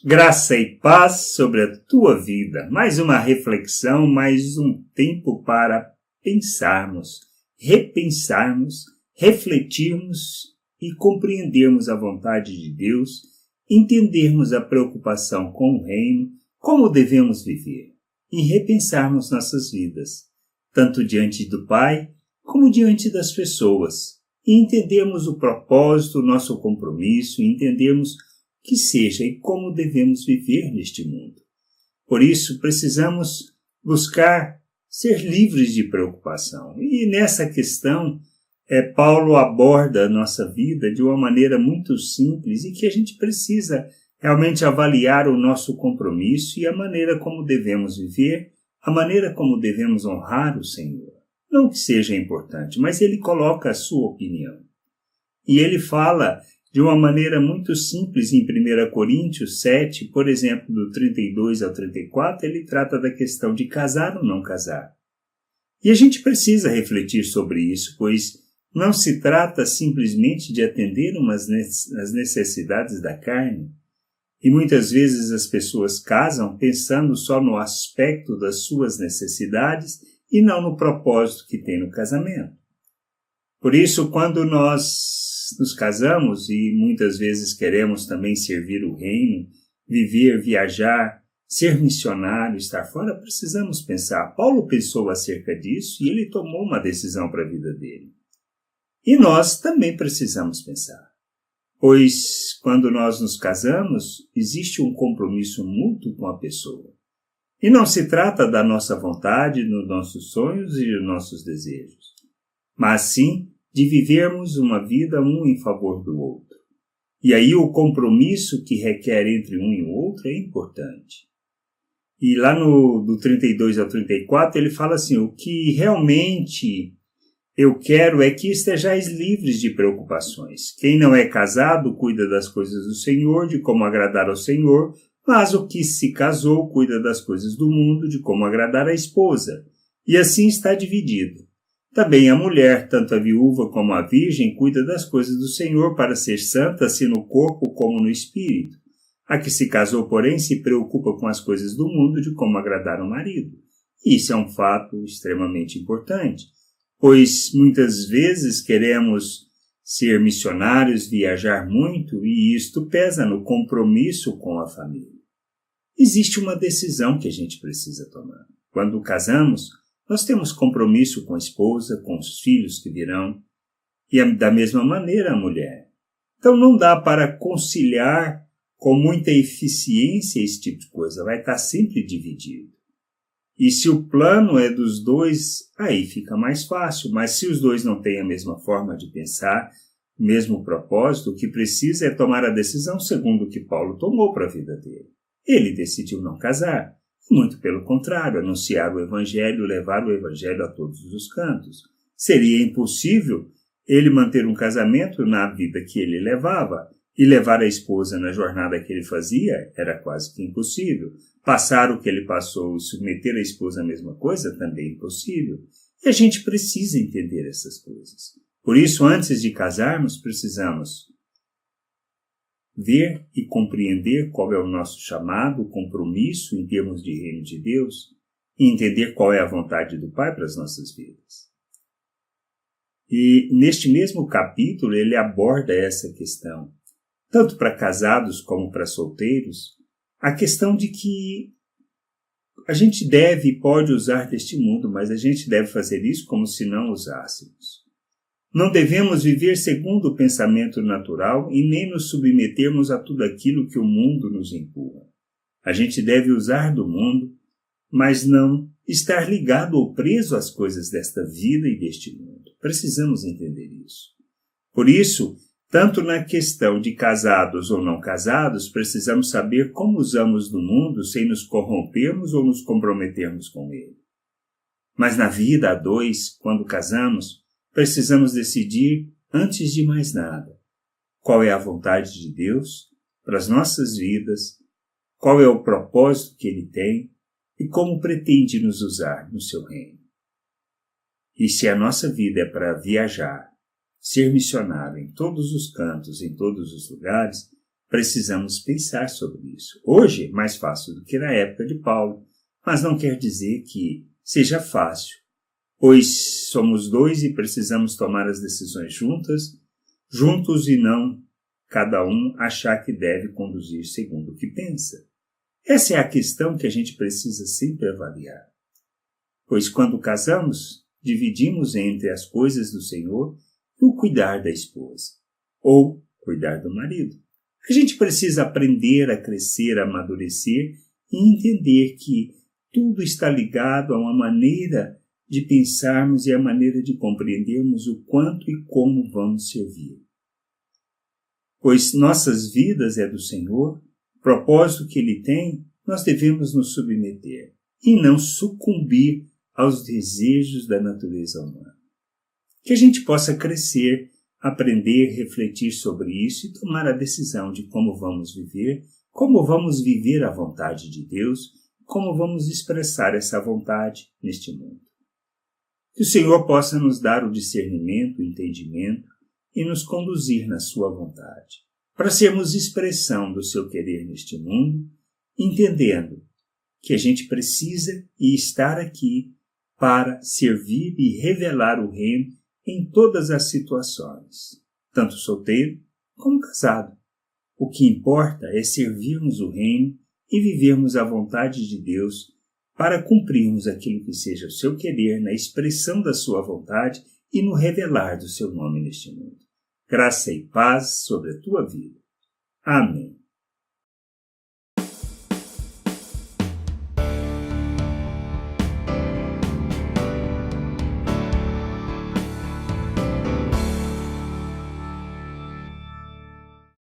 Graça e paz sobre a tua vida. Mais uma reflexão, mais um tempo para pensarmos, repensarmos, refletirmos e compreendermos a vontade de Deus, entendermos a preocupação com o reino, como devemos viver e repensarmos nossas vidas, tanto diante do Pai como diante das pessoas, e entendermos o propósito, o nosso compromisso, e entendermos que seja e como devemos viver neste mundo. Por isso, precisamos buscar ser livres de preocupação. E nessa questão, Paulo aborda a nossa vida de uma maneira muito simples e que a gente precisa realmente avaliar o nosso compromisso e a maneira como devemos viver, a maneira como devemos honrar o Senhor. Não que seja importante, mas ele coloca a sua opinião. E ele fala de uma maneira muito simples em 1 Coríntios 7, por exemplo, do 32 ao 34, ele trata da questão de casar ou não casar. E a gente precisa refletir sobre isso, pois não se trata simplesmente de atender as necessidades da carne. E muitas vezes as pessoas casam pensando só no aspecto das suas necessidades e não no propósito que tem no casamento. Por isso, quando nós nos casamos e muitas vezes queremos também servir o reino, viver, viajar, ser missionário, estar fora, precisamos pensar. Paulo pensou acerca disso e ele tomou uma decisão para a vida dele. E nós também precisamos pensar. Pois quando nós nos casamos, existe um compromisso mútuo com a pessoa. E não se trata da nossa vontade, dos nossos sonhos e dos nossos desejos, mas sim de vivermos uma vida um em favor do outro. E aí o compromisso que requer entre um e o outro é importante. E lá do 32 ao 34 ele fala assim, o que realmente eu quero é que estejais livres de preocupações. Quem não é casado cuida das coisas do Senhor, de como agradar ao Senhor, mas o que se casou cuida das coisas do mundo, de como agradar a esposa. E assim está dividido. Também a mulher, tanto a viúva como a virgem, cuida das coisas do Senhor para ser santa, assim no corpo como no espírito. A que se casou, porém, se preocupa com as coisas do mundo, de como agradar o marido. E isso é um fato extremamente importante, pois muitas vezes queremos ser missionários, viajar muito, e isto pesa no compromisso com a família. Existe uma decisão que a gente precisa tomar. Quando casamos, nós temos compromisso com a esposa, com os filhos que virão, e da mesma maneira a mulher. Então não dá para conciliar com muita eficiência esse tipo de coisa, vai estar sempre dividido. E se o plano é dos dois, aí fica mais fácil, mas se os dois não têm a mesma forma de pensar, o mesmo propósito, o que precisa é tomar a decisão segundo o que Paulo tomou para a vida dele. Ele decidiu não casar. Muito pelo contrário, anunciar o Evangelho, levar o Evangelho a todos os cantos. Seria impossível ele manter um casamento na vida que ele levava, e levar a esposa na jornada que ele fazia era quase que impossível. Passar o que ele passou e submeter a esposa à mesma coisa também impossível. E a gente precisa entender essas coisas. Por isso, antes de casarmos, precisamos ver e compreender qual é o nosso chamado, o compromisso em termos de reino de Deus e entender qual é a vontade do Pai para as nossas vidas. E neste mesmo capítulo ele aborda essa questão, tanto para casados como para solteiros, a questão de que a gente deve e pode usar deste mundo, mas a gente deve fazer isso como se não usássemos. Não devemos viver segundo o pensamento natural e nem nos submetermos a tudo aquilo que o mundo nos empurra. A gente deve usar do mundo, mas não estar ligado ou preso às coisas desta vida e deste mundo. Precisamos entender isso. Por isso, tanto na questão de casados ou não casados, precisamos saber como usamos do mundo sem nos corrompermos ou nos comprometermos com ele. Mas na vida a dois, quando casamos, precisamos decidir, antes de mais nada, qual é a vontade de Deus para as nossas vidas, qual é o propósito que Ele tem e como pretende nos usar no seu reino. E se a nossa vida é para viajar, ser missionário em todos os cantos, em todos os lugares, precisamos pensar sobre isso. Hoje é mais fácil do que na época de Paulo, mas não quer dizer que seja fácil, pois somos dois e precisamos tomar as decisões juntos e não cada um achar que deve conduzir segundo o que pensa. Essa é a questão que a gente precisa sempre avaliar. Pois quando casamos, dividimos entre as coisas do Senhor e o cuidar da esposa, ou cuidar do marido. A gente precisa aprender a crescer, a amadurecer e entender que tudo está ligado a uma maneira de pensarmos e a maneira de compreendermos o quanto e como vamos servir. Pois nossas vidas é do Senhor, o propósito que Ele tem, nós devemos nos submeter e não sucumbir aos desejos da natureza humana. Que a gente possa crescer, aprender, refletir sobre isso e tomar a decisão de como vamos viver a vontade de Deus, como vamos expressar essa vontade neste mundo. Que o Senhor possa nos dar o discernimento, o entendimento e nos conduzir na sua vontade, para sermos expressão do seu querer neste mundo, entendendo que a gente precisa e estar aqui para servir e revelar o reino em todas as situações, tanto solteiro como casado. O que importa é servirmos o reino e vivermos a vontade de Deus para cumprirmos aquilo que seja o seu querer na expressão da sua vontade e no revelar do seu nome neste mundo. Graça e paz sobre a tua vida. Amém.